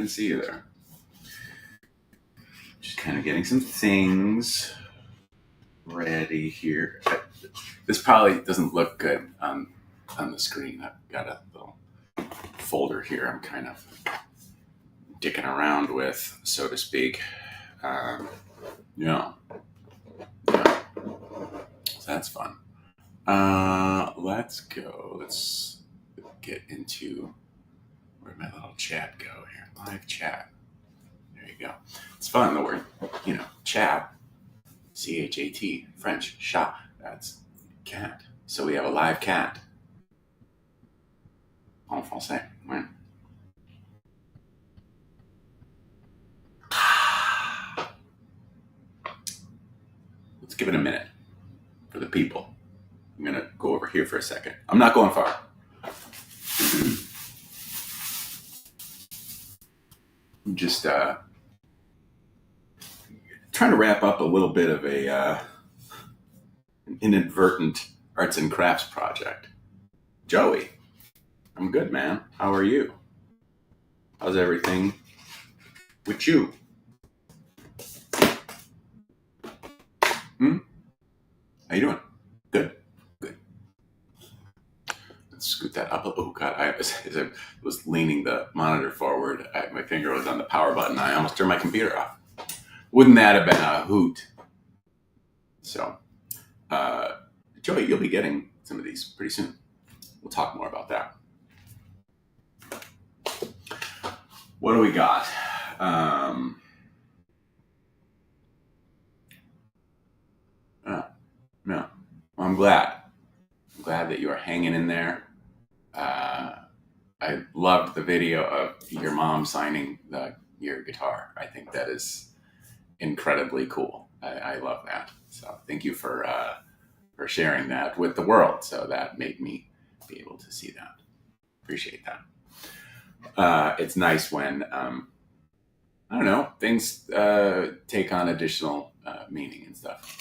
didn't see you there. Just kind of getting some things ready here. This probably doesn't look good on the screen. I've got a little folder here I'm kind of dicking around with, so to speak. Yeah. So that's fun. Let's go. Let's get into, where'd my little chat go here? Live chat. There you go. It's fun, the word, chat. C-H-A-T, French, chat. That's cat. So we have a live cat. En français. Ouais. Let's give it a minute for the people. I'm going to go over here for a second. I'm not going far. I'm just trying to wrap up a little bit of an inadvertent arts and crafts project. Joey, I'm good, man. How are you? How's everything with you? How you doing? Good. Let's scoot that up. Oh God! As I was leaning the monitor forward, my finger was on the power button. I almost turned my computer off. Wouldn't that have been a hoot? So, Joey, you'll be getting some of these pretty soon. We'll talk more about that. What do we got? No. Well, I'm glad that you are hanging in there. I loved the video of your mom signing your guitar. I think that is incredibly cool. I love that. So thank you for sharing that with the world. So that made me be able to see that. Appreciate that. It's nice when, I don't know, things take on additional meaning and stuff.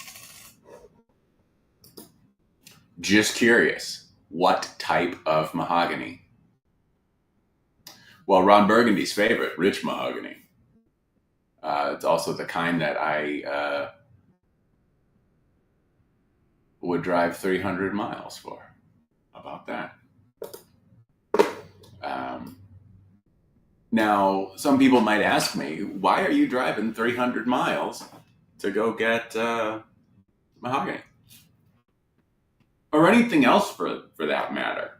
Just curious, what type of mahogany? Well, Ron Burgundy's favorite, rich mahogany. It's also the kind that I would drive 300 miles for. How about that? Now, some people might ask me, why are you driving 300 miles to go get mahogany? Or anything else for that matter.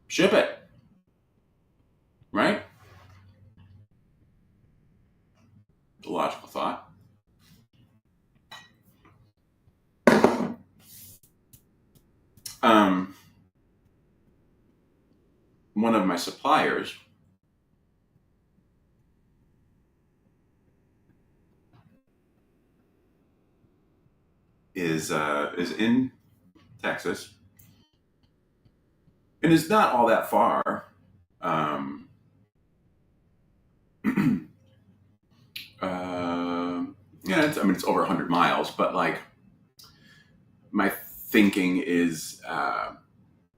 Ship it. Right? It's a logical thought. One of my suppliers is in Texas, and it's not all that far. Yeah, it's over 100 miles, but like my thinking is,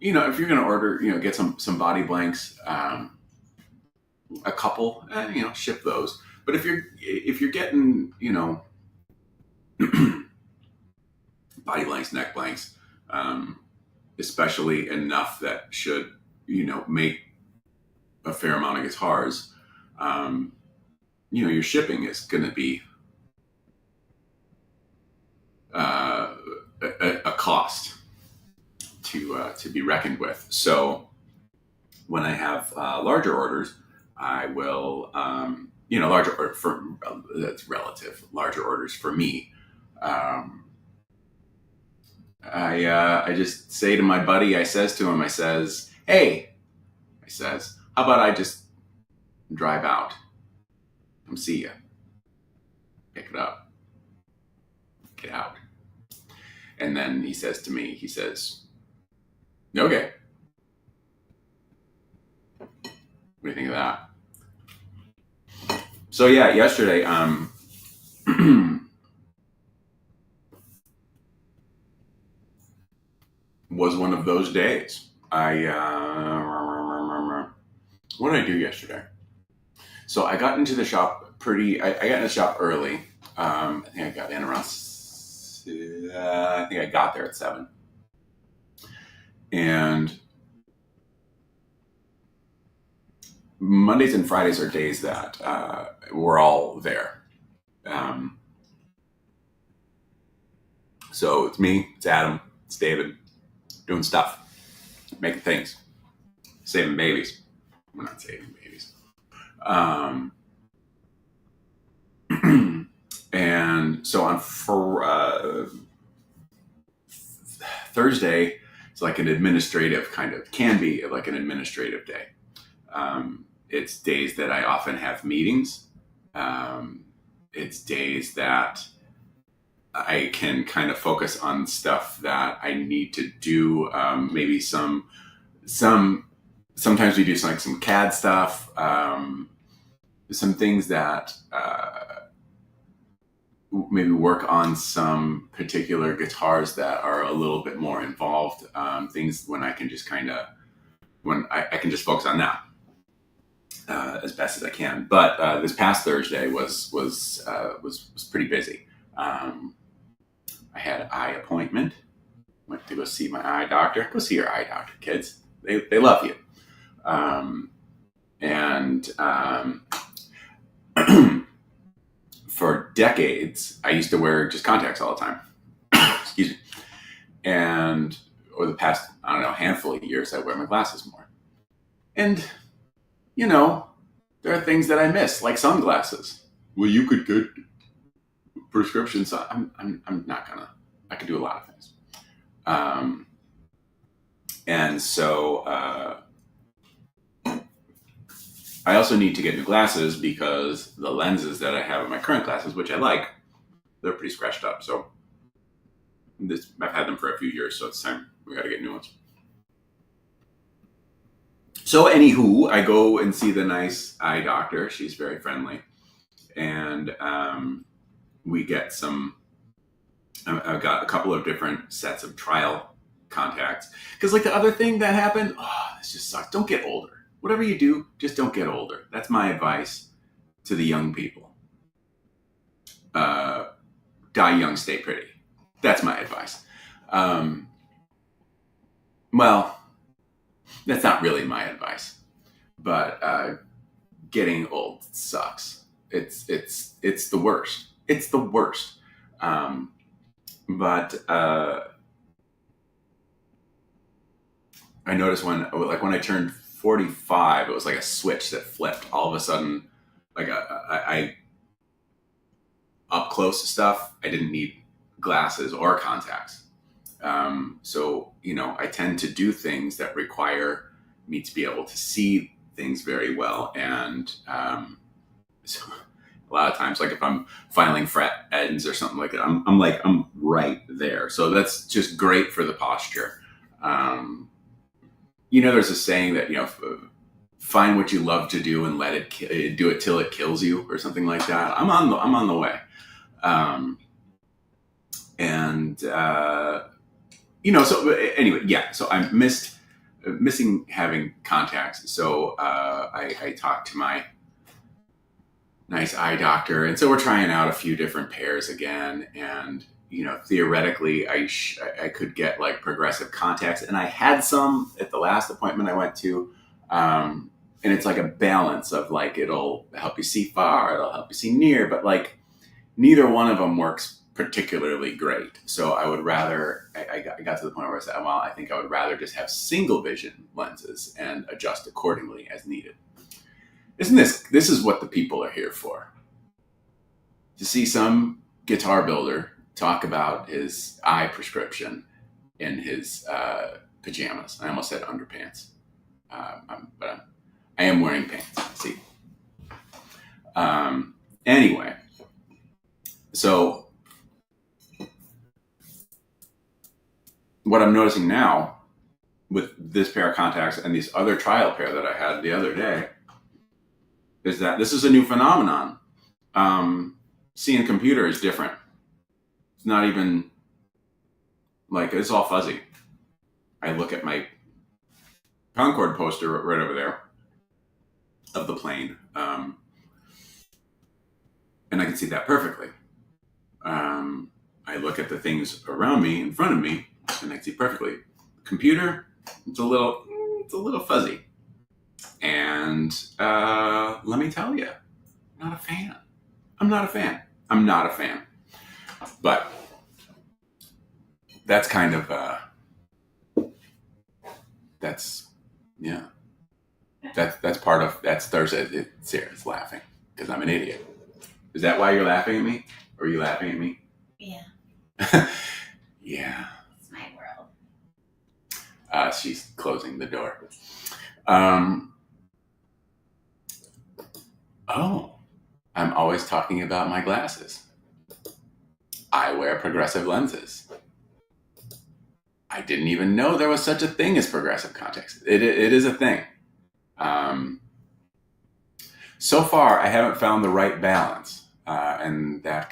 if you're going to order, get some body blanks, a couple, ship those. But if you're getting, body blanks, neck blanks, especially enough that should, make a fair amount of guitars, your shipping is going to be a cost to be reckoned with. So when I have larger orders, I will, larger order for that's relative. Larger orders for me. I just say to my buddy, I says, hey, how about I just drive out, come see you, pick it up, get out. And then he says to me, okay. What do you think of that? So yeah, yesterday, was one of those days. I What did I do yesterday? So I got into the shop I got in the shop early. I think I got in around, I think I got there at 7. And Mondays and Fridays are days that we're all there. So it's me, it's Adam, it's David, doing stuff, making things, saving babies. We're not saving babies. And so on Thursday, it's like an administrative can be like an administrative day. It's days that I often have meetings. It's days that I can kind of focus on stuff that I need to do. Maybe sometimes we do some CAD stuff. Some things that maybe work on some particular guitars that are a little bit more involved. Things when I can just I can just focus on that as best as I can. But this past Thursday was pretty busy. I had an eye appointment. Went to go see my eye doctor. Go see your eye doctor, kids. They love you. For decades, I used to wear just contacts all the time. Excuse me. And over the past, I don't know, handful of years, I wear my glasses more. And, there are things that I miss, like sunglasses. Well, you could get prescriptions. I'm not gonna. I could do a lot of things. And so I also need to get new glasses because the lenses that I have in my current glasses, which I like, they're pretty scratched up. So I've had them for a few years, so it's time we got to get new ones. So anywho, I go and see the nice eye doctor. She's very friendly. And we get I've got a couple of different sets of trial contacts. Because like the other thing that happened, this just sucks. Don't get older. Whatever you do, just don't get older. That's my advice to the young people. Die young, stay pretty. That's my advice. Well, that's not really my advice. But getting old sucks. It's the worst. It's the worst. But I noticed when I turned 45, it was like a switch that flipped. All of a sudden, like I up close stuff, I didn't need glasses or contacts. So I tend to do things that require me to be able to see things very well, and so a lot of times, like if I'm filing fret ends or something like that, I'm right there. So that's just great for the posture. There's a saying that, find what you love to do and let it do it till it kills you, or something like that. I'm on the way. So anyway, yeah. So I'm missing having contacts. So I talked to my nice eye doctor, and so we're trying out a few different pairs again. And theoretically, I could get like progressive contacts, and I had some at the last appointment I went to, and it's like a balance of like it'll help you see far, it'll help you see near, but like neither one of them works particularly great. So I would rather, I got to the point where I said, well, I think I would rather just have single vision lenses and adjust accordingly as needed. This is what the people are here for. To see some guitar builder talk about his eye prescription in his pajamas. I almost said underpants. But I am wearing pants. See. Anyway, so what I'm noticing now with this pair of contacts and this other trial pair that I had the other day is that this is a new phenomenon. Seeing computer is different. It's not even like, it's all fuzzy. I look at my Concord poster right over there, of the plane. And I can see that perfectly. I look at the things around me, in front of me, and I can see perfectly. Computer, it's a little fuzzy. And let me tell you, not a fan. I'm not a fan. I'm not a fan. But that's kind of that's yeah. That's part of that's Thursday. Sarah's laughing because I'm an idiot. Is that why you're laughing at me? Or are you laughing at me? Yeah. Yeah. It's my world. She's closing the door. Oh, I'm always talking about my glasses. I wear progressive lenses. I didn't even know there was such a thing as progressive context. It is a thing. So far, I haven't found the right balance, and that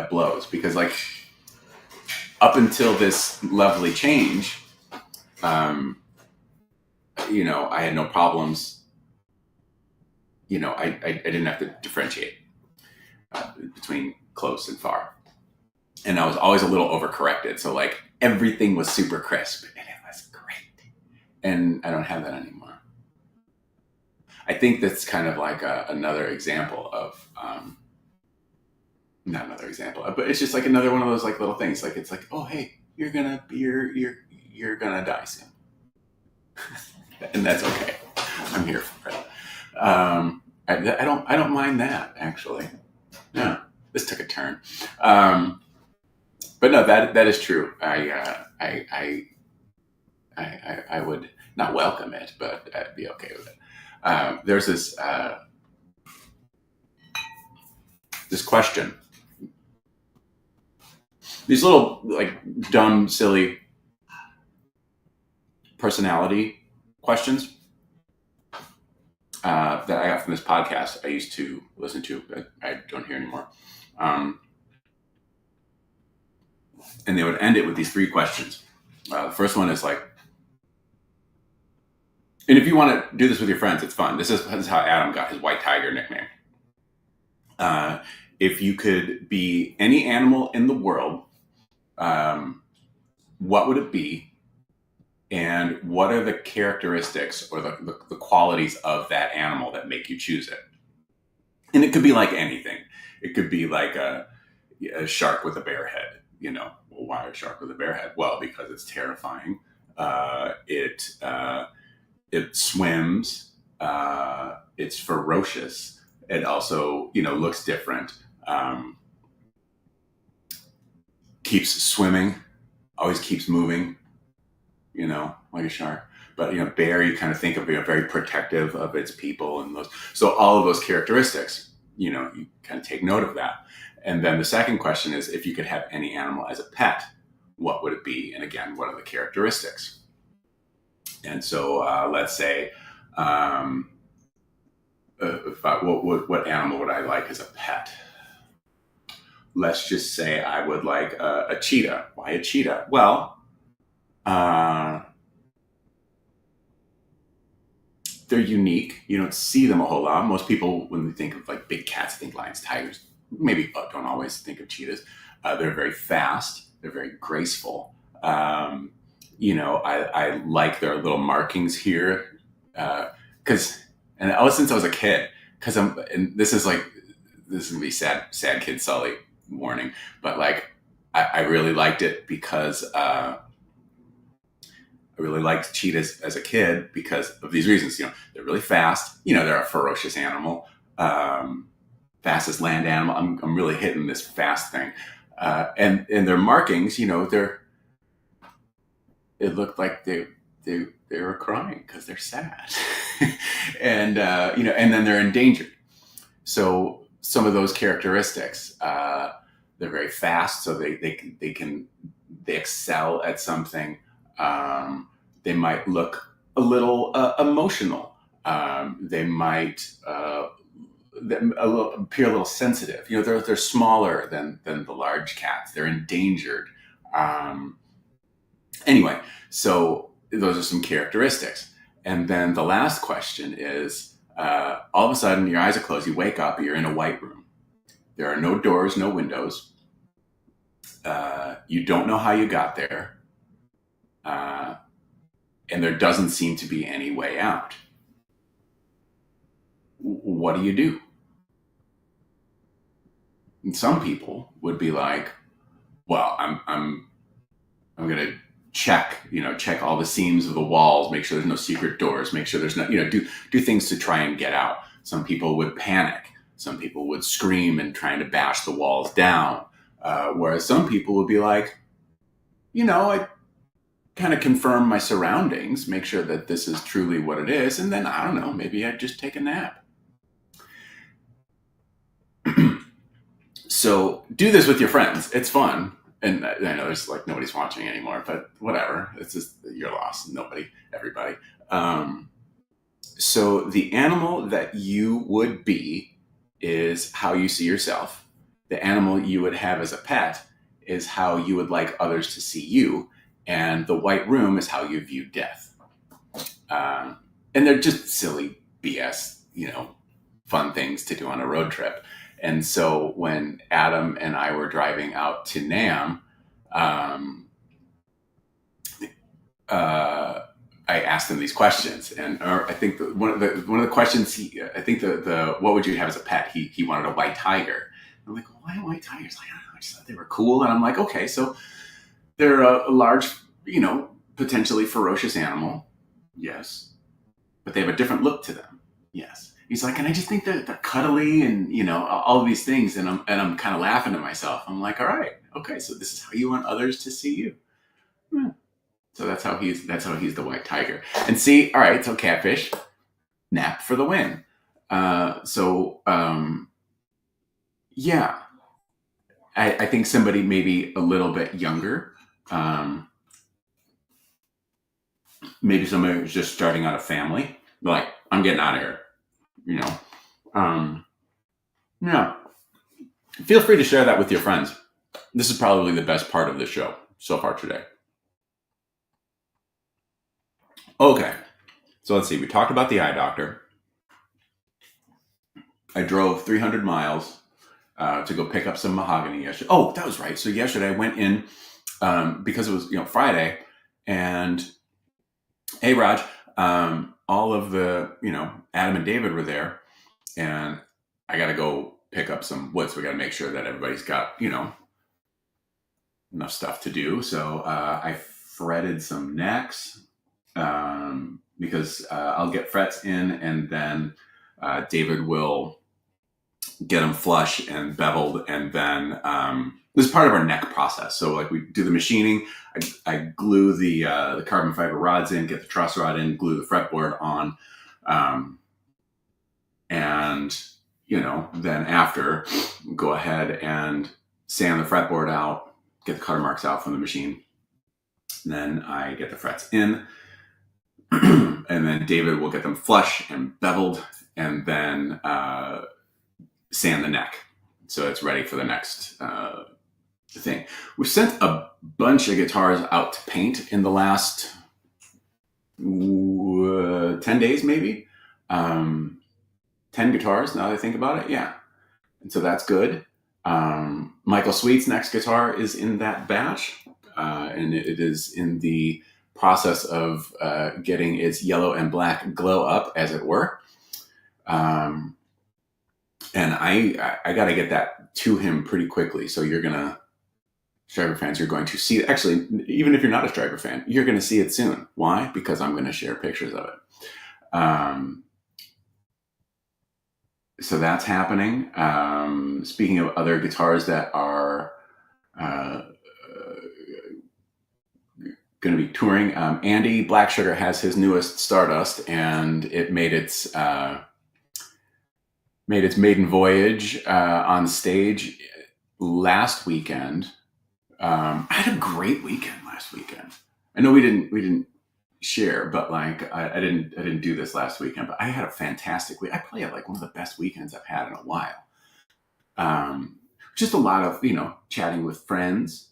blows because, like, up until this lovely change, I had no problems. I didn't have to differentiate between close and far. And I was always a little overcorrected. So, like, everything was super crisp and it was great. And I don't have that anymore. I think that's kind of like another example of, not another example, but it's just like another one of those like little things. Like, it's like, oh, hey, you're gonna die soon. And that's okay. I'm here for it. I don't mind that, actually. Yeah, this took a turn. But no, that is true. I would not welcome it, but I'd be okay with it. There's this question. These little, like, dumb, silly personality questions that I got from this podcast I used to listen to, but I don't hear anymore. And they would end it with these 3 questions. The first one is like, and if you want to do this with your friends, it's fun. This is how Adam got his White Tiger nickname. If you could be any animal in the world, what would it be? And what are the characteristics or the qualities of that animal that make you choose it? And it could be like anything. It could be like a shark with a bear head. Well, why a shark with a bear head? Well, because it's terrifying. It swims. It's ferocious. It also, looks different. Keeps swimming. Always keeps moving. Like a shark. But bear, you kind of think of being very protective of its people and those. So all of those characteristics, you kind of take note of that. And then the second question is, if you could have any animal as a pet, what would it be? And again, what are the characteristics? And so let's say, what animal would I like as a pet? Let's just say I would like a cheetah. Why a cheetah? Well, they're unique. You don't see them a whole lot. Most people, when they think of like big cats, think lions, tigers. Maybe don't always think of cheetahs. They're very fast. They're very graceful. I like their little markings here, since I was a kid. And this is gonna be sad kid Sully warning, but like I really liked it because I really liked cheetahs as a kid because of these reasons. They're really fast. They're a ferocious animal. Fastest land animal. I'm really hitting this fast thing. And their markings, it looked like they were crying because they're sad. And then they're endangered. So some of those characteristics, they're very fast, so they excel at something. They might look a little emotional. They might appear a little sensitive. They're smaller than the large cats. They're endangered. Anyway, so those are some characteristics. And then the last question is, all of a sudden your eyes are closed, you wake up, you're in a white room. There are no doors, no windows. You don't know how you got there. Uh, and there doesn't seem to be any way out. What do you do? And some people would be like, well, I'm going to check all the seams of the walls, make sure there's no secret doors, make sure there's no, do things to try and get out. Some people would panic. Some people would scream and trying to bash the walls down. Whereas some people would be like, I kind of confirm my surroundings, make sure that this is truly what it is. And then, I don't know, maybe I'd just take a nap. So do this with your friends. It's fun. And I know there's like nobody's watching anymore, but whatever. It's just your loss. Nobody, everybody. So the animal that you would be is how you see yourself. The animal you would have as a pet is how you would like others to see you. And the white room is how you view death. And they're just silly BS, fun things to do on a road trip. And so when Adam and I were driving out to Nam, I asked him these questions, and I think one of the questions I think the what would you have as a pet? He wanted a white tiger. I'm like, well, why white tigers? Like, I don't know, I just thought they were cool, and I'm like, okay, so they're a large, potentially ferocious animal, yes, but they have a different look to them, yes. He's like, and I just think that they're cuddly and all of these things, and I'm kind of laughing to myself. I'm like, all right, okay, so this is how you want others to see you. So that's how he's the white tiger. And see, all right, so catfish, nap for the win. Yeah, I think somebody maybe a little bit younger, maybe somebody who's just starting out a family, like, I'm getting out of here, yeah. Feel free to share that with your friends. This is probably the best part of the show so far today. Okay, so let's see. We talked about the eye doctor. I drove 300 miles to go pick up some mahogany yesterday. Oh, that was right. So yesterday I went in because it was Friday, and hey, Raj, all of the Adam and David were there, and I got to go pick up some wood. So we got to make sure that everybody's got enough stuff to do. So I fretted some necks. Because I'll get frets in, and then David will get them flush and beveled, and then this is part of our neck process. So like we do the machining, I glue the carbon fiber rods in, get the truss rod in, glue the fretboard on, and then after go ahead and sand the fretboard out, get the cutter marks out from the machine. And then I get the frets in. And then David will get them flush and beveled, and then sand the neck, so it's ready for the next thing. We've sent a bunch of guitars out to paint in the last 10 days, maybe 10 guitars. Now that I think about it, yeah, and so that's good. Michael Sweet's next guitar is in that batch, and it is in the process of getting its yellow and black glow up, as it were. And I got to get that to him pretty quickly. So Striper fans, you're going to see, actually, even if you're not a Striper fan, you're going to see it soon. Why? Because I'm going to share pictures of it. So that's happening. Speaking of other guitars that are going to be touring, Andee Blacksugar has his newest Stardust, and it made its maiden voyage on stage last weekend. I had a great weekend last weekend. I know we didn't share, but like I didn't do this last weekend, but I had a fantastic week. I probably had like one of the best weekends I've had in a while. Just a lot of chatting with friends.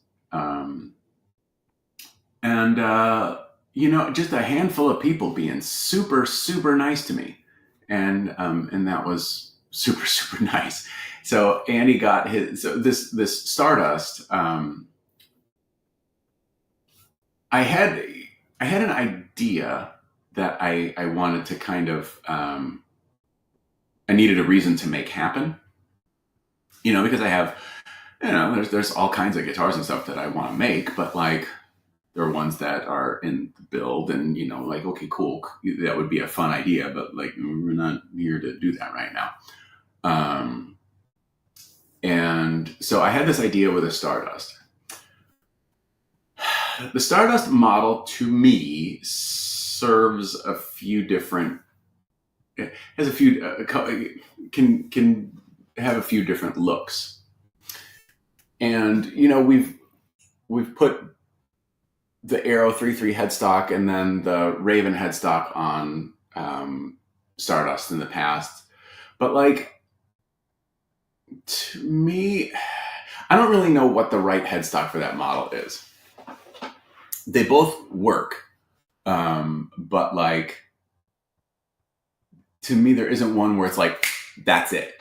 And just a handful of people being super, super nice to me. And that was super, super nice. So Andee got this Stardust. I had an idea that I wanted to kind of, I needed a reason to make happen, because I have, there's all kinds of guitars and stuff that I want to make, but like there are ones that are in the build, and like, okay, cool, that would be a fun idea, but like we're not here to do that right now. And so I had this idea with a Stardust. The Stardust model to me serves a few different, has a few, can have a few different looks. And, we've put the Arrow 3.3 headstock and then the Raven headstock on Stardust in the past. But like, to me, I don't really know what the right headstock for that model is. They both work. But like, to me, there isn't one where it's like, that's it.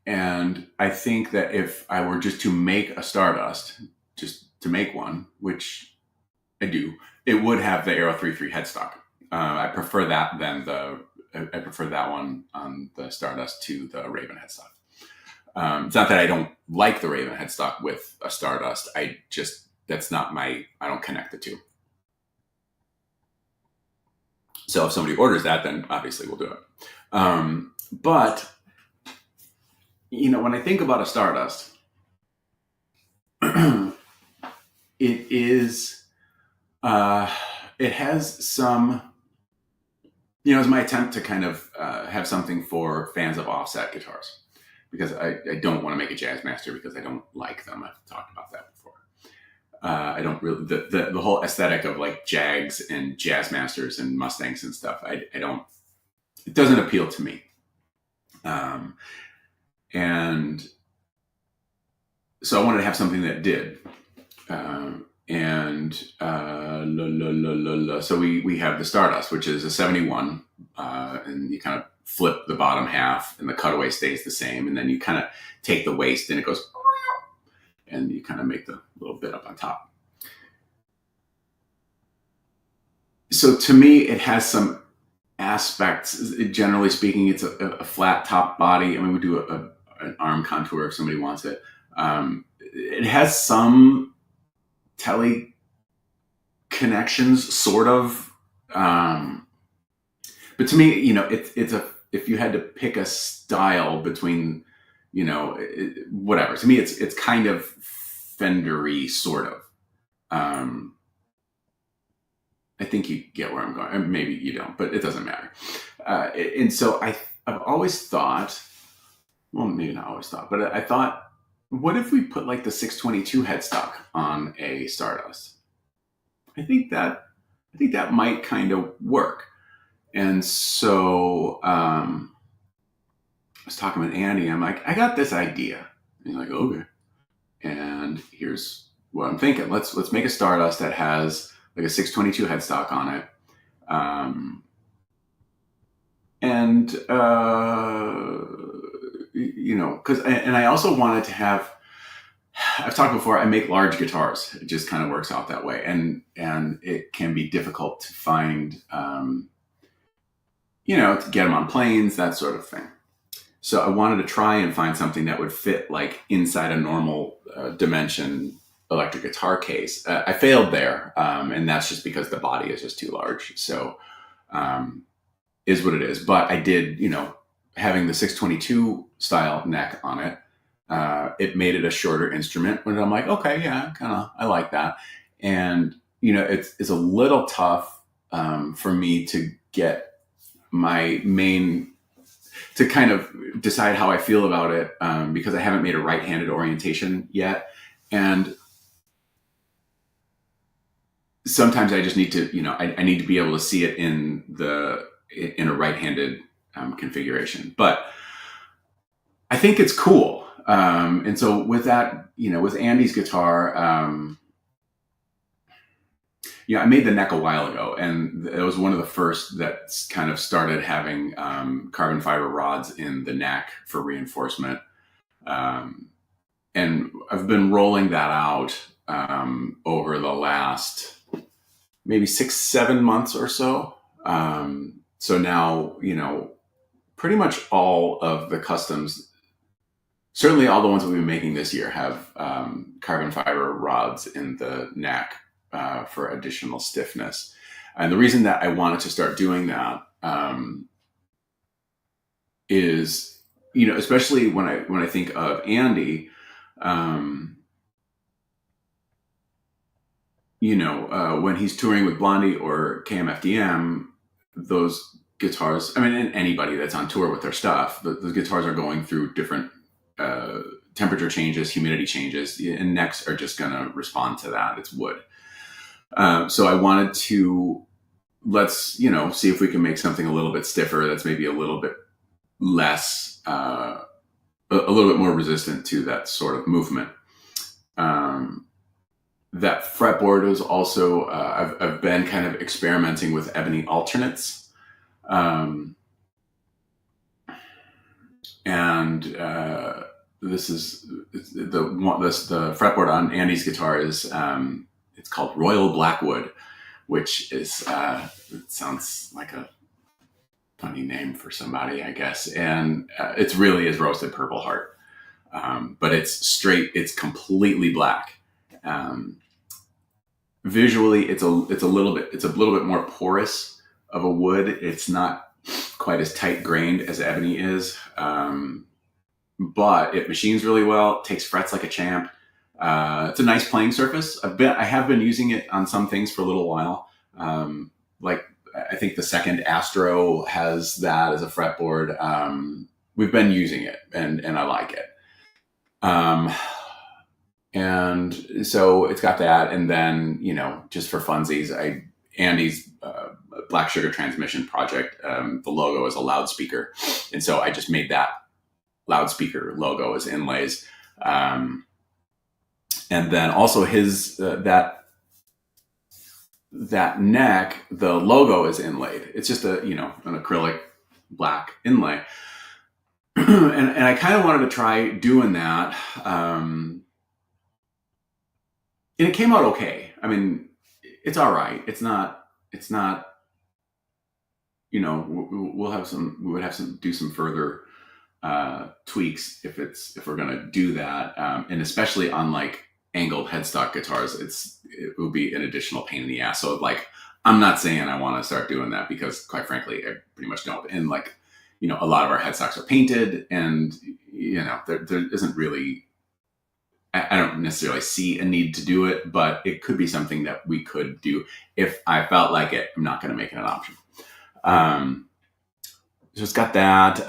And I think that if I were just to make a Stardust, just to make one, which I do, it would have the Arrow 3.3 headstock. I prefer that than I prefer that one on the Stardust to the Raven headstock. It's not that I don't like the Raven headstock with a Stardust. That's not I don't connect the two. So if somebody orders that, then obviously we'll do it. But, when I think about a Stardust, it is, it has some, it's my attempt to kind of have something for fans of offset guitars, because I don't want to make a Jazzmaster because I don't like them. I've talked about that before. I don't really, the whole aesthetic of like Jags and Jazzmasters and Mustangs and stuff, it doesn't appeal to me. And so I wanted to have something that did. So we have the Stardust, which is a 71, and you kind of flip the bottom half and the cutaway stays the same. And then you kind of take the waist and it goes, and you kind of make the little bit up on top. So to me, it has some aspects. Generally speaking, it's a flat top body. I mean, we do an arm contour if somebody wants it. It has some telly connections, sort of. But to me, it's if you had to pick a style between, whatever. To me, it's kind of Fender-y, sort of. I think you get where I'm going. Maybe you don't, but it doesn't matter. And so I've always thought, well, maybe not always thought, but I thought, what if we put like the 622 headstock on a Stardust? I think that might kind of work. And so I was talking with Andee. I'm like, I got this idea. And he's like, okay. And here's what I'm thinking. Let's make a Stardust that has like a 622 headstock on it. Because I also wanted to have, I've talked before, I make large guitars. It just kind of works out that way. And it can be difficult to find, to get them on planes, that sort of thing. So I wanted to try and find something that would fit like inside a normal dimension electric guitar case. I failed there. And that's just because the body is just too large. So is what it is. But I did, having the 622 style neck on it, it made it a shorter instrument. But I'm like, okay, yeah, I like that. And, it's a little tough for me to get my main, to kind of decide how I feel about it, because I haven't made a right-handed orientation yet. And sometimes I just need to, I need to be able to see it in a right-handed configuration. But I think it's cool. And so with that, with Andee's guitar, Yeah, I made the neck a while ago, and it was one of the first that kind of started having carbon fiber rods in the neck for reinforcement. Um, and I've been rolling that out over the last maybe 6, 7 months or so. So now, pretty much all of the customs, certainly all the ones that we've been making this year, have carbon fiber rods in the neck for additional stiffness. And the reason that I wanted to start doing that is, especially when I think of Andee, when he's touring with Blondie or KMFDM, those guitars, I mean, and anybody that's on tour with their stuff, the guitars are going through different temperature changes, humidity changes, and necks are just going to respond to that. It's wood. So I wanted to, let's, see if we can make something a little bit stiffer that's maybe a little bit less, a little bit more resistant to that sort of movement. That fretboard is also, I've been kind of experimenting with ebony alternates. And this is the fretboard on Andee's guitar is, it's called Royal Blackwood, which is, it sounds like a funny name for somebody, I guess. And it's really is roasted purple heart. But it's straight, it's completely black. Visually, it's a little bit more porous of a wood. It's not quite as tight grained as ebony is, but it machines really well. It takes frets like a champ. It's a nice playing surface. I have been using it on some things for a little while. Like I think the second Astro has that as a fretboard. We've been using it, and I like it. And so it's got that, and then just for funsies, Andee's Blacksugar transmission project. The logo is a loudspeaker, and so I just made that loudspeaker logo as inlays, and then also his that neck, the logo is inlaid. It's just an acrylic black inlay, and I kind of wanted to try doing that. And it came out okay. I mean, it's all right. It's not, we would have some, do some further tweaks if we're going to do that. And especially on like angled headstock guitars, it would be an additional pain in the ass. So like, I'm not saying I want to start doing that because quite frankly, I pretty much don't. And like, a lot of our headstocks are painted, and, there isn't really, I don't necessarily see a need to do it, but it could be something that we could do if I felt like it. I'm not going to make it an option. So it's got that.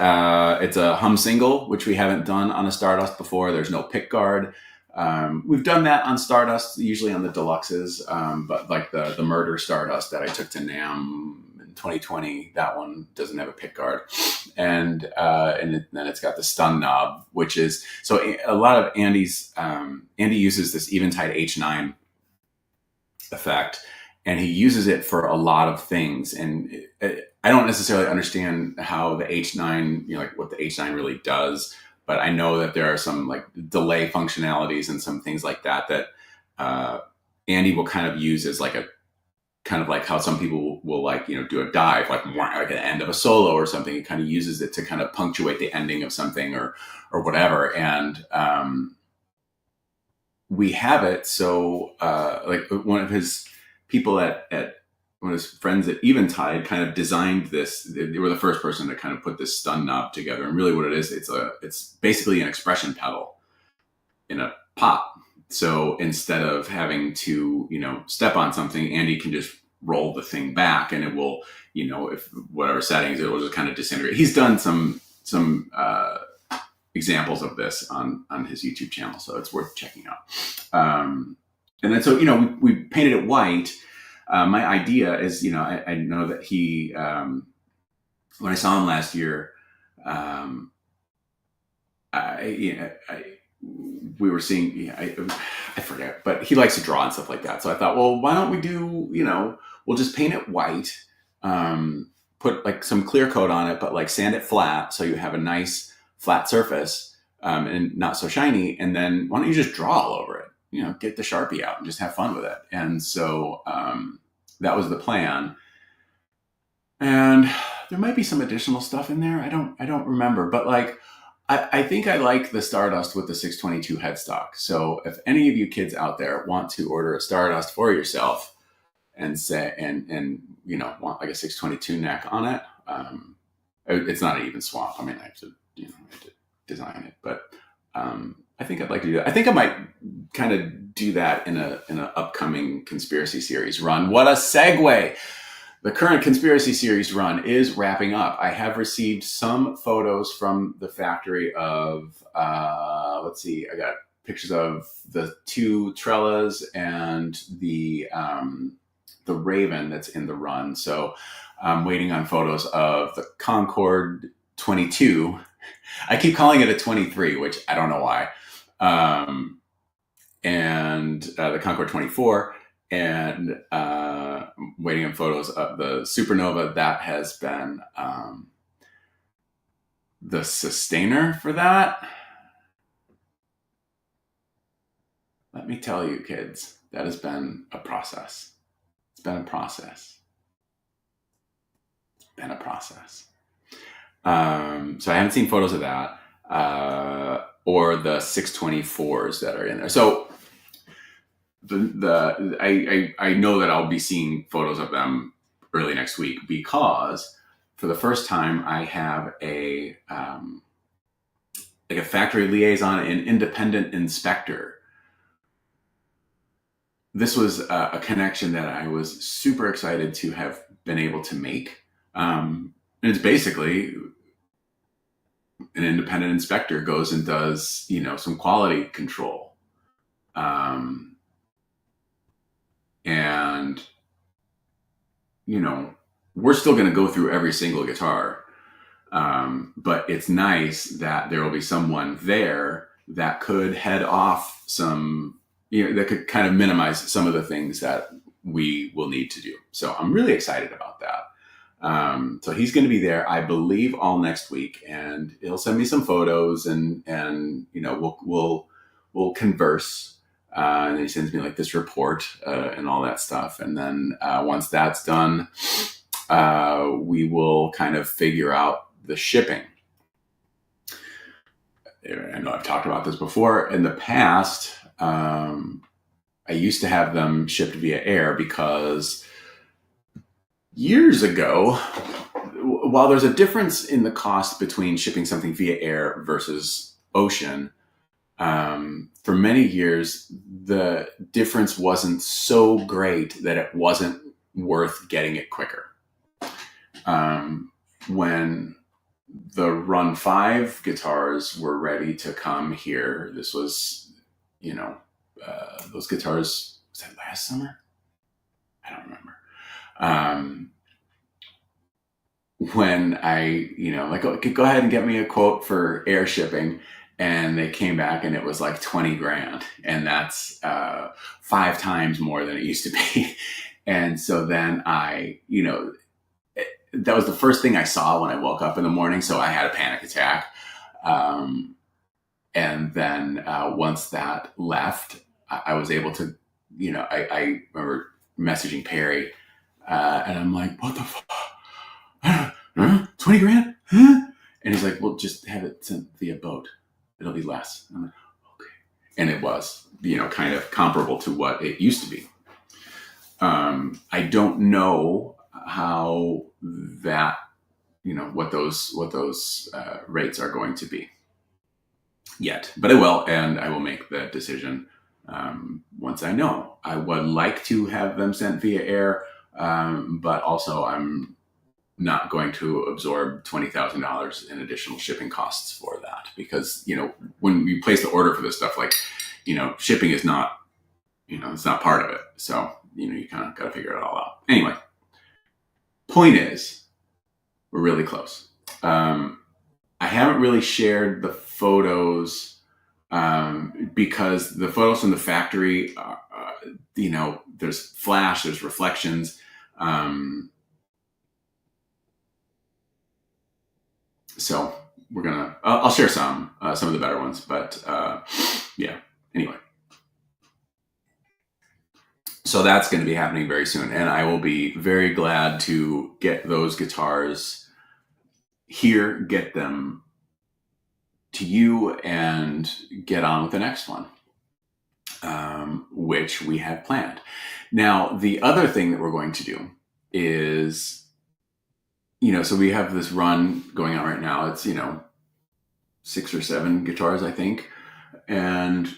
It's a hum single, which we haven't done on a Stardust before. There's no pick guard. We've done that on Stardust, usually on the deluxes, but like the Murder Stardust that I took to NAMM in 2020, that one doesn't have a pick guard. And then it's got the stun knob, which is, so a lot of Andee's, Andee uses this Eventide H9 effect, and he uses it for a lot of things. And I don't necessarily understand how the H9, like what the H9 really does, but I know that there are some like delay functionalities and some things like that Andee will kind of use as like a, kind of like how some people will like, do a dive, like at the end of a solo or something. He kind of uses it to kind of punctuate the ending of something or whatever. And we have it. So like one of his people at one of his friends at Eventide kind of designed this. They were the first person to kind of put this stun knob together. And really what it is, it's basically an expression pedal in a pot. So instead of having to, step on something, Andee can just roll the thing back, and it will, if whatever settings, it will just kind of disintegrate. He's done some examples of this on his YouTube channel, so it's worth checking out. And then, so, we painted it white. My idea is, I know that he, when I saw him last year, we were seeing, yeah, I forget, but he likes to draw and stuff like that. So I thought, well, why don't we do, we'll just paint it white, put like some clear coat on it, but like sand it flat so you have a nice flat surface, and not so shiny. And then why don't you just draw all over it? Get the Sharpie out and just have fun with it. And so that was the plan. And there might be some additional stuff in there. I don't remember, but like, I think I like the Stardust with the 622 headstock. So if any of you kids out there want to order a Stardust for yourself and say, and want like a 622 neck on it, it's not an even swap. I mean, I have to design it, but I think I'd like to do that. I think I might kind of do that in an upcoming conspiracy series run. What a segue! The current conspiracy series run is wrapping up. I have received some photos from the factory of, let's see, I got pictures of the 2 Trellas and the Raven that's in the run. So I'm waiting on photos of the Concorde 22. I keep calling it a 23, which I don't know why. And the Concorde 24. And waiting on photos of the Supernova that has been the sustainer for that. Let me tell you, kids, that has been a process. It's been a process. It's been a process. So I haven't seen photos of that or the 624s that are in there. So I know that I'll be seeing photos of them early next week because for the first time I have a factory liaison and independent inspector. This was a connection that I was super excited to have been able to make. And it's basically an independent inspector goes and does, some quality control. And, we're still going to go through every single guitar. But it's nice that there will be someone there that could head off some, that could kind of minimize some of the things that we will need to do. So I'm really excited about that. So he's going to be there, I believe, all next week, and he'll send me some photos and we'll converse. And then he sends me like this report and all that stuff. And then once that's done, we will kind of figure out the shipping. I know I've talked about this before. In the past, I used to have them shipped via air because years ago, while there's a difference in the cost between shipping something via air versus ocean, for many years, the difference wasn't so great that it wasn't worth getting it quicker. When the Run 5 guitars were ready to come here, this was, those guitars, was that last summer? I don't remember. When I, go ahead and get me a quote for air shipping. And they came back and it was like 20 grand. And that's 5 times more than it used to be. And so then that was the first thing I saw when I woke up in the morning. So I had a panic attack. And then once that left, I was able to, I remember messaging Perry and I'm like, what the fuck? 20 grand? Huh? And he's like, well, just have it sent via boat. It'll be less. I'm like, okay. And it was, kind of comparable to what it used to be. I don't know how that, what those rates are going to be yet, but I will, and I will make that decision once I know. I would like to have them sent via air, but also I'm not going to absorb $20,000 in additional shipping costs for that because, when we place the order for this stuff, like, shipping is not, it's not part of it. So, you kind of got to figure it all out. Anyway, point is, we're really close. I haven't really shared the photos because the photos from the factory, there's flash, there's reflections. So I'll share some of the better ones, but yeah, anyway. So that's going to be happening very soon. And I will be very glad to get those guitars here, get them to you, and get on with the next one, which we have planned. Now, the other thing that we're going to do is, so we have this run going on right now. It's, 6 or 7 guitars, I think. And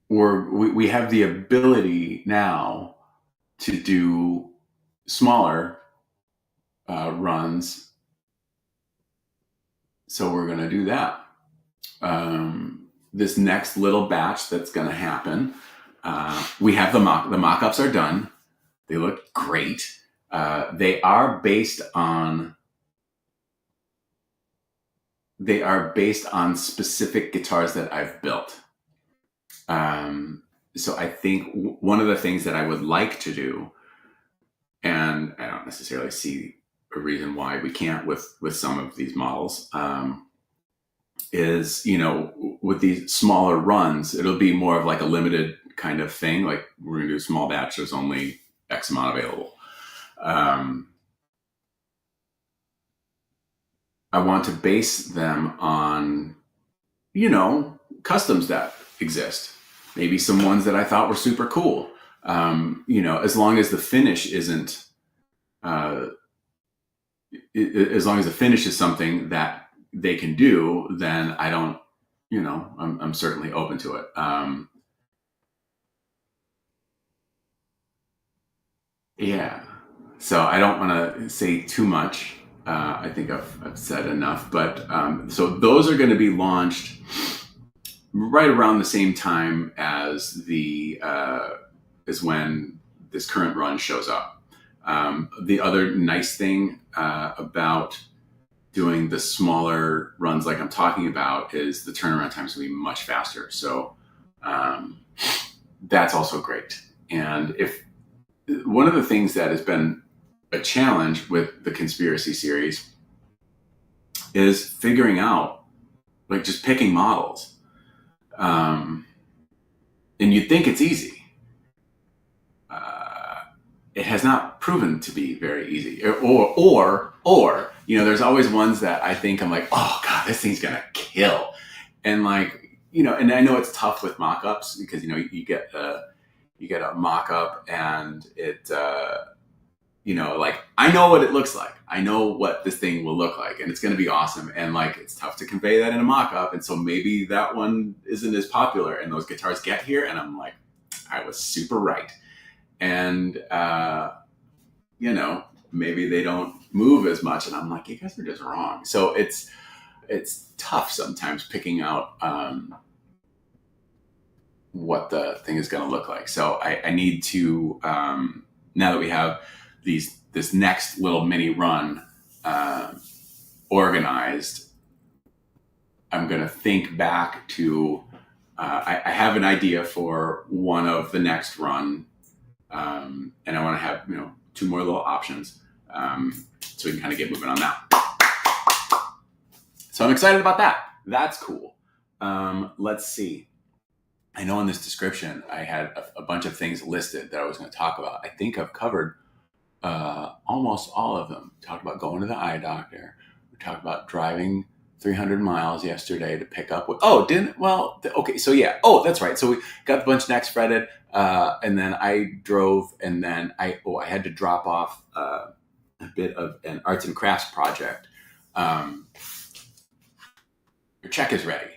we have the ability now to do smaller runs. So we're going to do that. This next little batch that's going to happen, we have the mock-ups are done. They look great. They are based on specific guitars that I've built. So I think one of the things that I would like to do, and I don't necessarily see a reason why we can't with some of these models, is, with these smaller runs, it'll be more of like a limited kind of thing. Like, we're going to do a small batch. There's only X amount available. I want to base them on, customs that exist. Maybe some ones that I thought were super cool. As long as the finish isn't, as long as the finish is something that they can do, then I don't, I'm certainly open to it. Yeah. So I don't want to say too much. I think I've said enough, but so those are going to be launched right around the same time as is when this current run shows up. The other nice thing about doing the smaller runs like I'm talking about is the turnaround time is going to be much faster. So that's also great. And if one of the things that has been a challenge with the conspiracy series is figuring out, like, just picking models. And you'd think it's easy. It has not proven to be very easy. Or there's always ones that I think I'm like, oh God, this thing's gonna kill. And like, and I know it's tough with mock-ups because, you get a mock-up and it, like, I know what it looks like. I know what this thing will look like, and it's going to be awesome. And like, it's tough to convey that in a mock-up. And so maybe that one isn't as popular, and those guitars get here, and I'm like, I was super right. And, maybe they don't move as much, and I'm like, you guys are just wrong. So it's tough sometimes picking out what the thing is going to look like. So I need to, now that we have this next little mini run organized, I'm going to think back to, I have an idea for one of the next run, and I want to have 2 more little options, so we can kind of get moving on that. So I'm excited about that. That's cool. Let's see. I know in this description I had a bunch of things listed that I was going to talk about. I think I've covered almost all of them. We talked about going to the eye doctor. We talked about driving 300 miles yesterday to pick up. Okay, so yeah. Oh, that's right. So we got the bunch next fretted, and then I drove, and then I had to drop off a bit of an arts and crafts project. Your check is ready.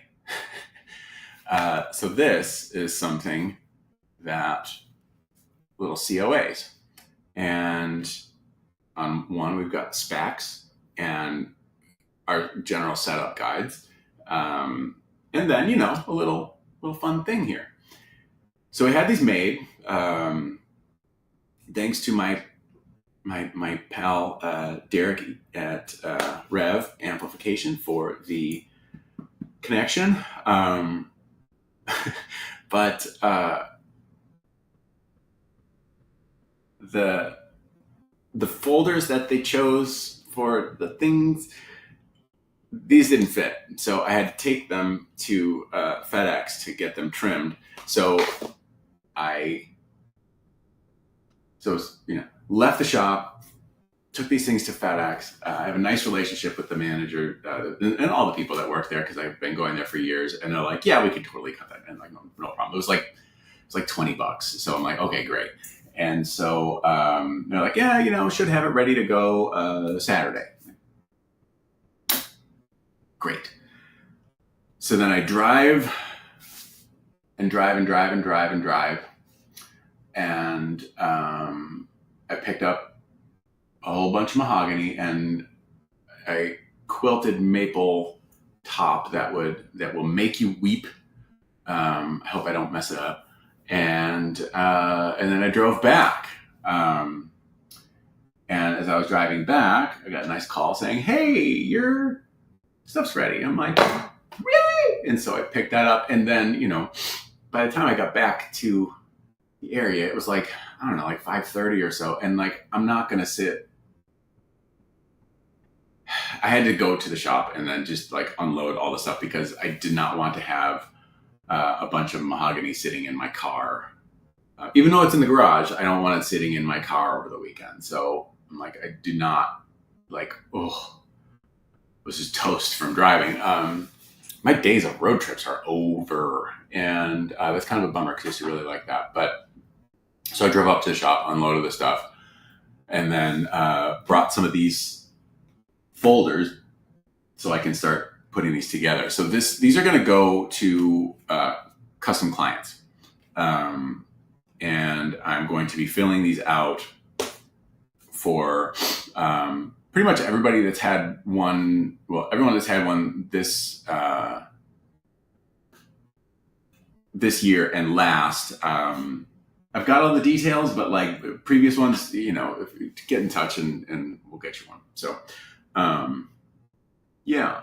So this is something that little CoAs. And on one, we've got specs and our general setup guides. And then, a little fun thing here. So we had these made, thanks to my pal, Derek at Rev Amplification for the connection. But the folders that they chose for the things, these didn't fit. So I had to take them to FedEx to get them trimmed. So left the shop, took these things to FedEx. I have a nice relationship with the manager and all the people that work there because I've been going there for years. And they're like, yeah, we could totally cut that in. Like, no problem. It was like $20. So I'm like, okay, great. And so they're like, yeah, should have it ready to go Saturday. Great. So then I drive and drive and drive and drive and drive. And I picked up a whole bunch of mahogany and a quilted maple top that will make you weep. I hope I don't mess it up. And then I drove back. And as I was driving back, I got a nice call saying, hey, your stuff's ready. I'm like, really? And so I picked that up. And then, by the time I got back to the area, it was like, I don't know, like 5:30 or so. And like, I'm not going to sit. I had to go to the shop and then just like unload all the stuff because I did not want to have a bunch of mahogany sitting in my car. Even though it's in the garage, I don't want it sitting in my car over the weekend. So I'm like, I do not like, this is toast from driving. My days of road trips are over. And that's kind of a bummer because I used to really like that. But so I drove up to the shop, unloaded the stuff, and then brought some of these folders so I can start putting these together. So these are going to go to custom clients. And I'm going to be filling these out for pretty much everybody that's had one. Well, everyone that's had one this year and last. I've got all the details, but like previous ones, get in touch and we'll get you one. So, yeah,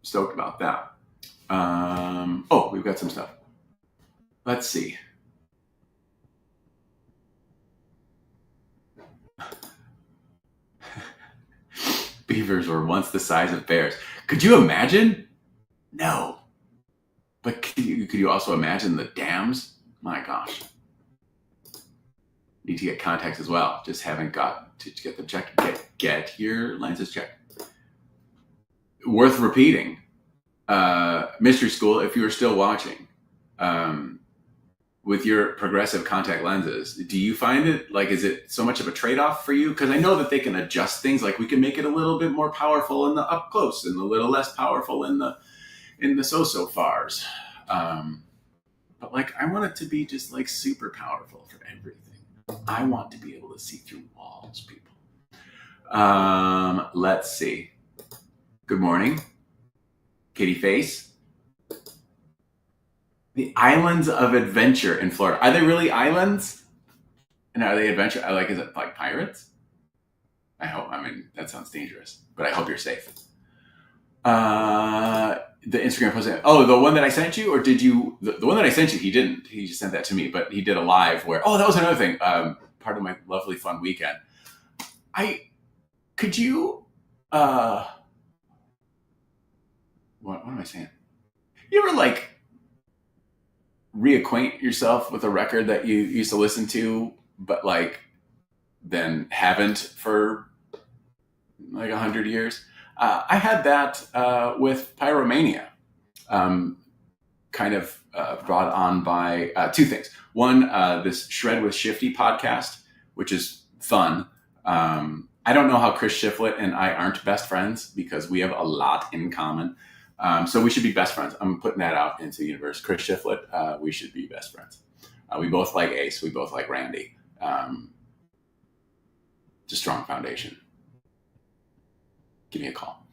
stoked about that. We've got some stuff. Let's see. Beavers were once the size of bears. Could you imagine? No. But could you also imagine the dams? My gosh. Need to get contacts as well. Just haven't got to get them checked. Get your lenses checked. Worth repeating. Mystery School, if you are still watching, with your progressive contact lenses, do you find it like, is it so much of a trade-off for you? Because I know that they can adjust things. Like we can make it a little bit more powerful in the up close and a little less powerful in the so fars. But like, I want it to be just like super powerful for everything. I want to be able to see through walls, people. Let's see. Good morning. Kitty Face. The Islands of Adventure in Florida. Are they really islands? And are they adventure? Like, is it like pirates? I hope. I mean, that sounds dangerous, but I hope you're safe. The Instagram post. Oh, the one that I sent you, or did you? The one that I sent you, he didn't. He just sent that to me, but he did a live where. Oh, that was another thing. Part of my lovely fun weekend. Could you? What am I saying? You ever like reacquaint yourself with a record that you used to listen to, but like then haven't for like 100 years? I had that with Pyromania, kind of brought on by two things. One, this Shred with Shifty podcast, which is fun. I don't know how Chris Shiflett and I aren't best friends because we have a lot in common. So we should be best friends. I'm putting that out into the universe. Chris Shiflett, we should be best friends. We both like Ace. We both like Randy. It's a strong foundation. Give me a call.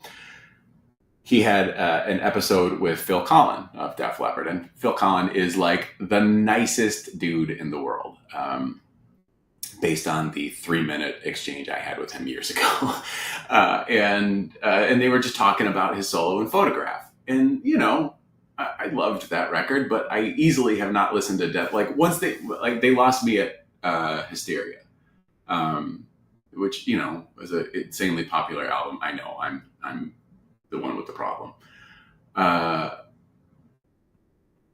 He had an episode with Phil Collin of Def Leppard, and Phil Collin is like the nicest dude in the world, based on the 3-minute exchange I had with him years ago. And they were just talking about his solo and Photograph. and you know, I loved that record, but I easily have not listened to Death. Like once they lost me at Hysteria, um, which you know was an insanely popular album. I know I'm the one with the problem. Uh,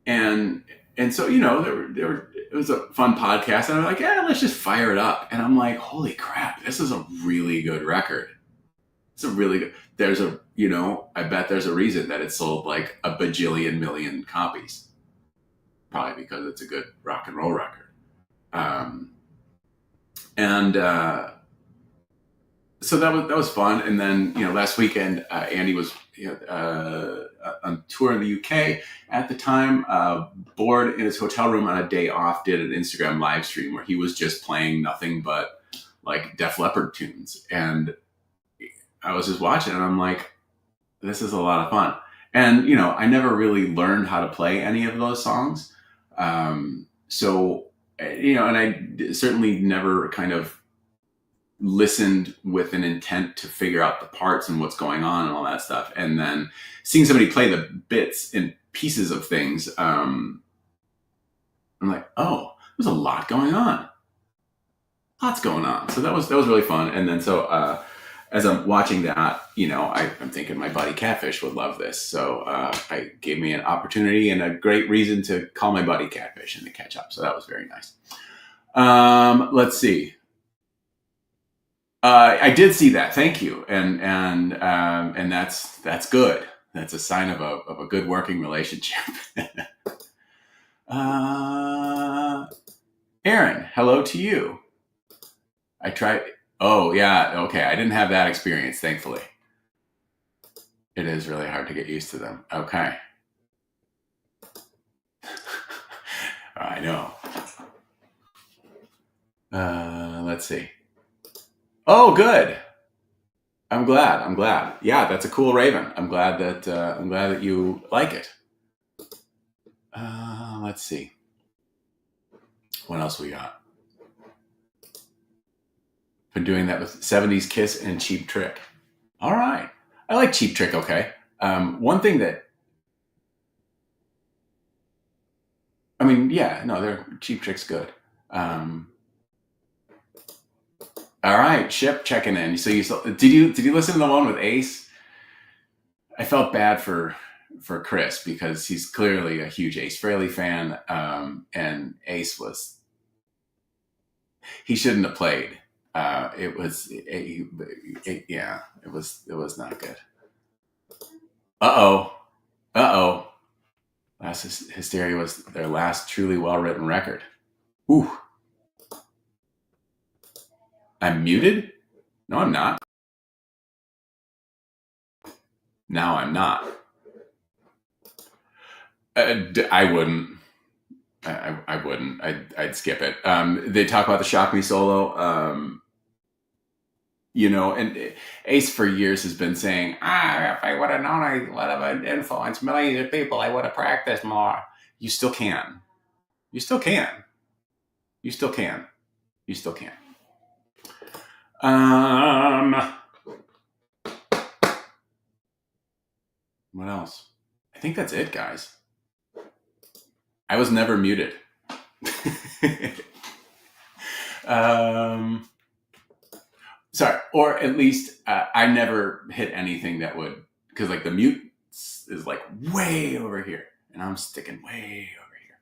and and so you know it was a fun podcast, and I'm like, yeah, let's just fire it up. And I'm like, holy crap, this is a really good record. It's a really good. There's a you know, I bet there's a reason that it sold like a bajillion million copies. Probably because it's a good rock and roll record. Um, and So that was fun. And then you know, last weekend Andee was on tour in the UK at the time, bored in his hotel room on a day off, did an Instagram live stream where he was just playing nothing but like Def Leppard tunes, and I was just watching, and I'm like, this is a lot of fun. And you know, I never really learned how to play any of those songs, so you know, and I certainly never kind of listened with an intent to figure out the parts and what's going on and all that stuff. And then seeing somebody play the bits and pieces of things, I'm like, oh, there's a lot going on. Lots going on. So that was really fun. And then so as I'm watching that, you know, I'm thinking my buddy Catfish would love this. So I gave me an opportunity and a great reason to call my buddy Catfish and to catch up. So that was very nice. Let's see. I did see that. Thank you, and that's good. That's a sign of a good working relationship. Aaron, hello to you. I tried. Oh yeah, okay. I didn't have that experience, thankfully. It is really hard to get used to them. Okay. I know. Let's see. Oh, good. I'm glad. I'm glad. Yeah, that's a cool raven. I'm glad that you like it. Let's see. What else we got? Been doing that with 70s Kiss and Cheap Trick. All right. I like Cheap Trick. Okay. One thing that I mean, yeah, no, they're Cheap Trick's good. All right, Ship checking in. So did you listen to the one with Ace? I felt bad for Chris because he's clearly a huge Ace Frehley fan, and Ace he shouldn't have played. It was not good. Uh oh. Last Hysteria was their last truly well written record. Ooh, I'm muted. No, I'm not. Now I'm not. I wouldn't. I wouldn't. I'd skip it. They talk about the Shock Me solo. You know, and Ace for years has been saying, if I would have known I would have influenced millions of people, I would have practiced more. You still can. You still can. You still can. You still can. What else? I think that's it, guys. I was never muted. Sorry, or at least I never hit anything that would, because like the mute is like way over here, and I'm sticking way over here.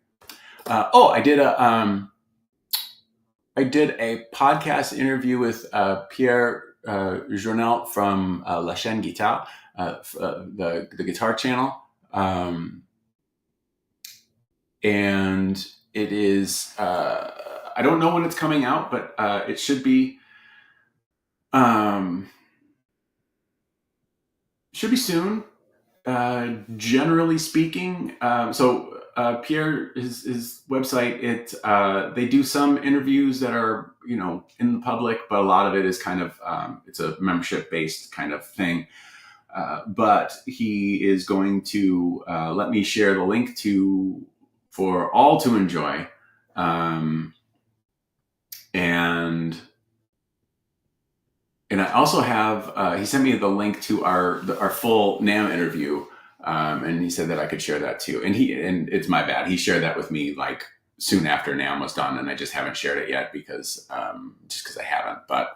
I did a podcast interview with Pierre Journal from La Chaîne Guitare, the guitar channel, and it is. I don't know when it's coming out, but it should be. Should be soon. Generally speaking, so Pierre, his website, they do some interviews that are in the public, but a lot of it is kind of it's a membership based kind of thing. But he is going to let me share the link for all to enjoy, and I also have he sent me the link to our full NAMM interview And he said that I could share that too. And it's my bad. He shared that with me like soon after Now Almost Done, and I just haven't shared it yet because I haven't. But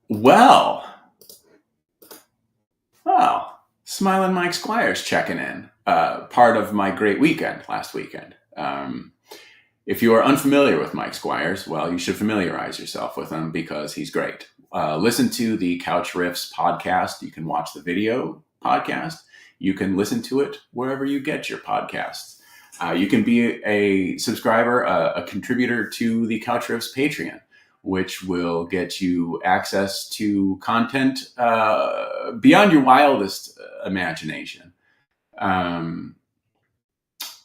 well, Smiling Mike Squires checking in. Part of my great weekend last weekend. If you are unfamiliar with Mike Squires, well, you should familiarize yourself with him because he's great. Listen to the Couch Riffs podcast. You can watch the video podcast. You can listen to it wherever you get your podcasts. You can be a subscriber, a contributor to the Couch Riffs Patreon, which will get you access to content beyond your wildest imagination.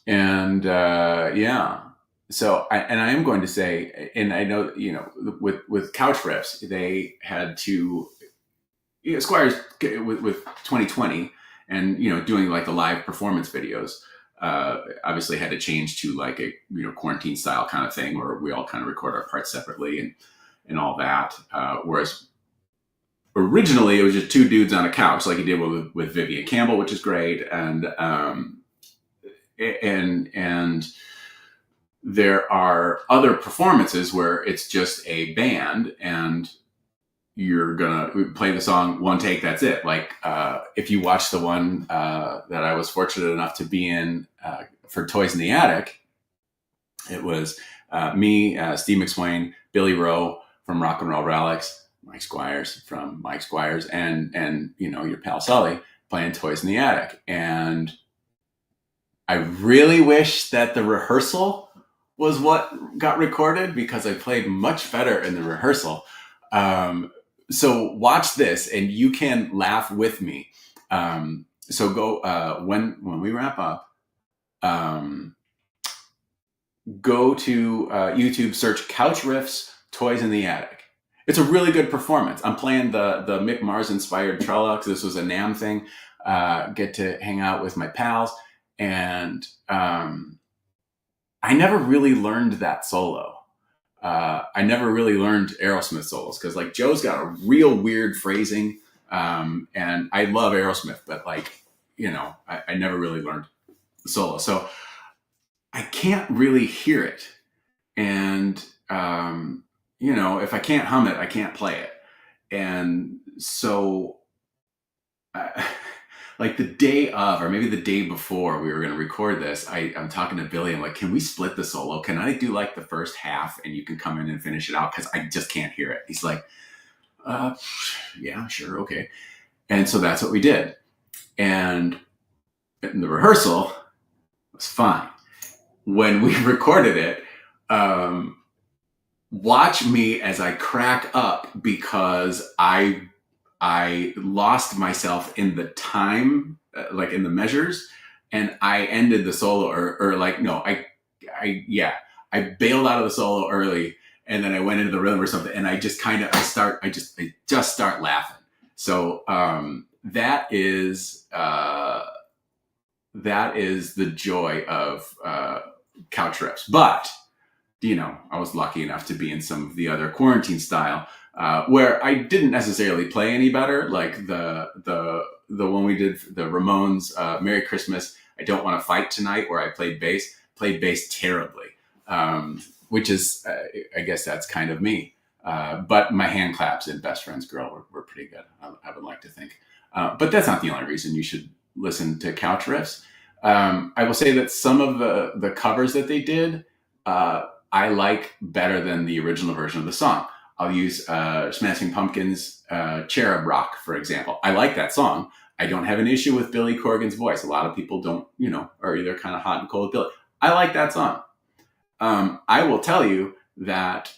Yeah. So I am going to say, and I know, with Couch Riffs, they had to, Squires with 2020 and, doing like the live performance videos, obviously had to change to like a, quarantine style kind of thing where we all kind of record our parts separately and all that. Whereas originally it was just two dudes on a couch, like he did with Vivian Campbell, which is great. And there are other performances where it's just a band and you're gonna play the song one take, that's it. Like if you watch the one that I was fortunate enough to be in for Toys in the Attic, it was me, Steve McSwain, Billy Rowe from Rock and Roll Relics, Mike Squires from Mike Squires, and your pal Sully playing Toys in the Attic. And I really wish that the rehearsal was what got recorded because I played much better in the rehearsal. So watch this and you can laugh with me. So go, when we wrap up, go to YouTube, search Couch Riffs, Toys in the Attic. It's a really good performance. I'm playing the Mick Mars inspired trella because this was a NAMM thing. Get to hang out with my pals. And I never really learned that solo. I never really learned Aerosmith solos because like Joe's got a real weird phrasing. And I love Aerosmith, but like, I never really learned the solo. So I can't really hear it. And, if I can't hum it, I can't play it. And so like the day of, or maybe the day before we were going to record this, I'm talking to Billy. I'm like, can we split the solo? Can I do like the first half and you can come in and finish it out? Cause I just can't hear it. He's like, yeah, sure. Okay. And so that's what we did. And the rehearsal was fine. When we recorded it, watch me as I crack up because I lost myself in the time, like in the measures, and I ended the solo I bailed out of the solo early, and then I went into the rhythm or something, and I just start laughing. So that is the joy of Couch Riffs. But I was lucky enough to be in some of the other quarantine style. Where I didn't necessarily play any better, like the one we did, the Ramones, Merry Christmas, I Don't Want to Fight Tonight, where I played bass terribly, which is, I guess that's kind of me. But my hand claps in Best Friend's Girl were pretty good, I would like to think. But that's not the only reason you should listen to Couch Riffs. I will say that some of the covers that they did, I like better than the original version of the song. I'll use Smashing Pumpkins' Cherub Rock, for example. I like that song. I don't have an issue with Billy Corgan's voice. A lot of people don't, are either kind of hot and cold with Billy. I like that song. I will tell you that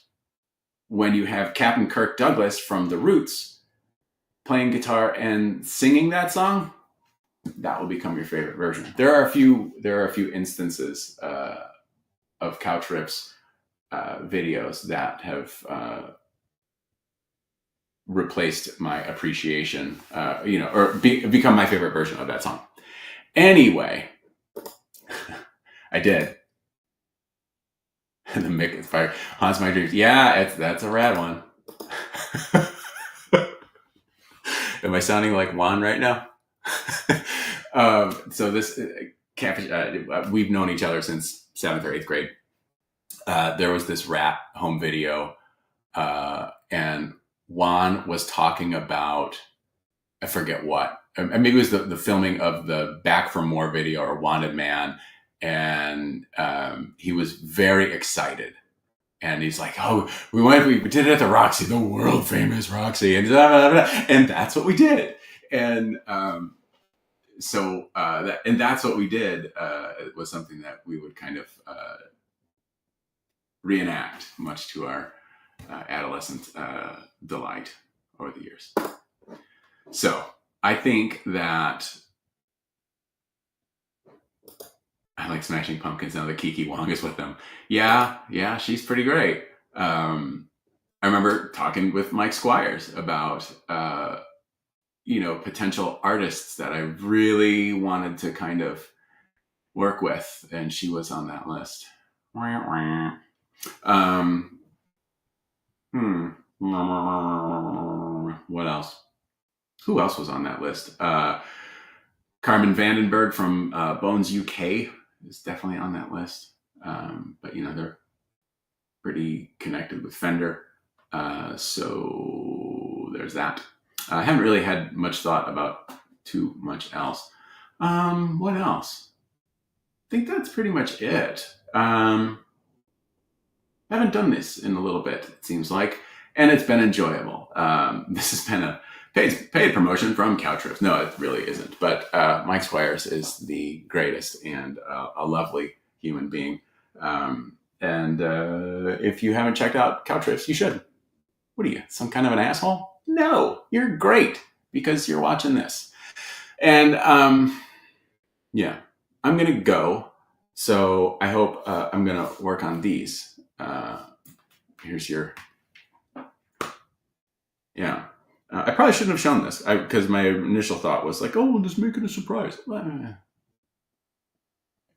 when you have Captain Kirk Douglas from The Roots playing guitar and singing that song, that will become your favorite version. There are a few instances of Couch Riffs videos that have replaced my appreciation, or become my favorite version of that song. Anyway, I did. The Mick is Fire haunts my dreams. Yeah, that's a rad one. Am I sounding like Juan right now? So this campus, we've known each other since 7th or 8th grade. There was this rap home video, and Juan was talking about, I forget what, maybe it was the filming of the Back for More video or Wanted Man, and he was very excited. And he's like, "Oh, we did it at the Roxy, the world famous Roxy," and blah, blah, blah. And that's what we did. And that's what we did. It was something that we would kind of reenact, much to our adolescent delight over the years. So I think that I like Smashing Pumpkins now that Kiki Wong is with them. Yeah, she's pretty great. I remember talking with Mike Squires about potential artists that I really wanted to kind of work with, and she was on that list. What else? Who else was on that list? Carmen Vandenberg from Bones UK is definitely on that list. But they're pretty connected with Fender. So there's that. I haven't really had much thought about too much else. What else? I think that's pretty much it. I haven't done this in a little bit, it seems like, and it's been enjoyable. This has been a paid promotion from Couch Riffs. No, it really isn't. But Mike Squires is the greatest and a lovely human being. And if you haven't checked out Couch Riffs, you should. What are you, some kind of an asshole? No, you're great because you're watching this. And yeah, I'm going to go. So I hope I'm going to work on these. Here's your... Yeah. I probably shouldn't have shown this because my initial thought was like, oh, we'll just make it a surprise.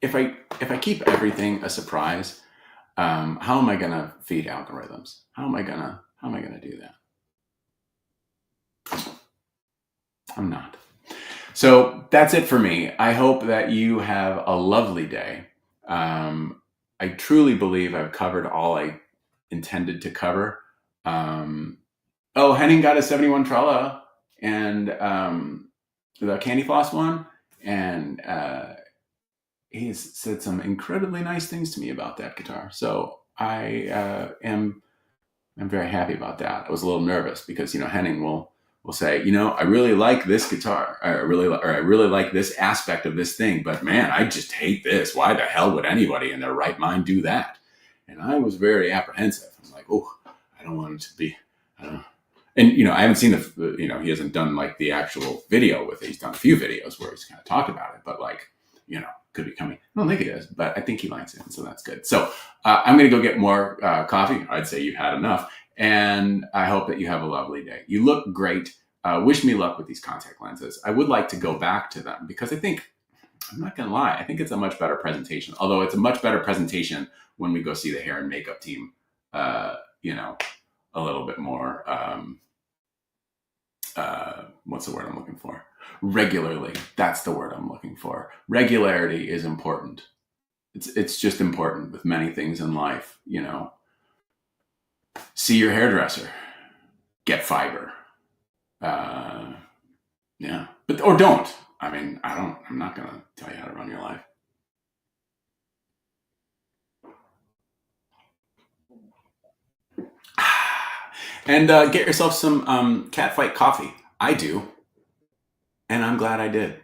If I keep everything a surprise, how am I going to feed algorithms? How am I going to do that? I'm not. So that's it for me. I hope that you have a lovely day. I truly believe I've covered all I intended to cover. Henning got a 71 Tralla and the Candy Floss one, and he's said some incredibly nice things to me about that guitar. So I am very happy about that. I was a little nervous because Henning will say, I really like this guitar. I really like this aspect of this thing, but man, I just hate this. Why the hell would anybody in their right mind do that? And I was very apprehensive. I'm like, oh, I don't want it to be, I don't know. And, I haven't seen he hasn't done like the actual video with it. He's done a few videos where he's kind of talked about it, but could be coming. I don't think it is, but I think he likes it. And so that's good. So I'm going to go get more coffee. I'd say you've had enough. And I hope that you have a lovely day. You look great. Wish me luck with these contact lenses. I would like to go back to them because I think, I'm not going to lie, I think it's a much better presentation. Although it's a much better presentation when we go see the hair and makeup team, a little bit more, what's the word I'm looking for? Regularly. That's the word I'm looking for. Regularity is important. It's just important with many things in life, See your hairdresser. Get fiber. Yeah. Or don't. I'm not going to tell you how to run your life. And get yourself some Catfight coffee. I do. And I'm glad I did.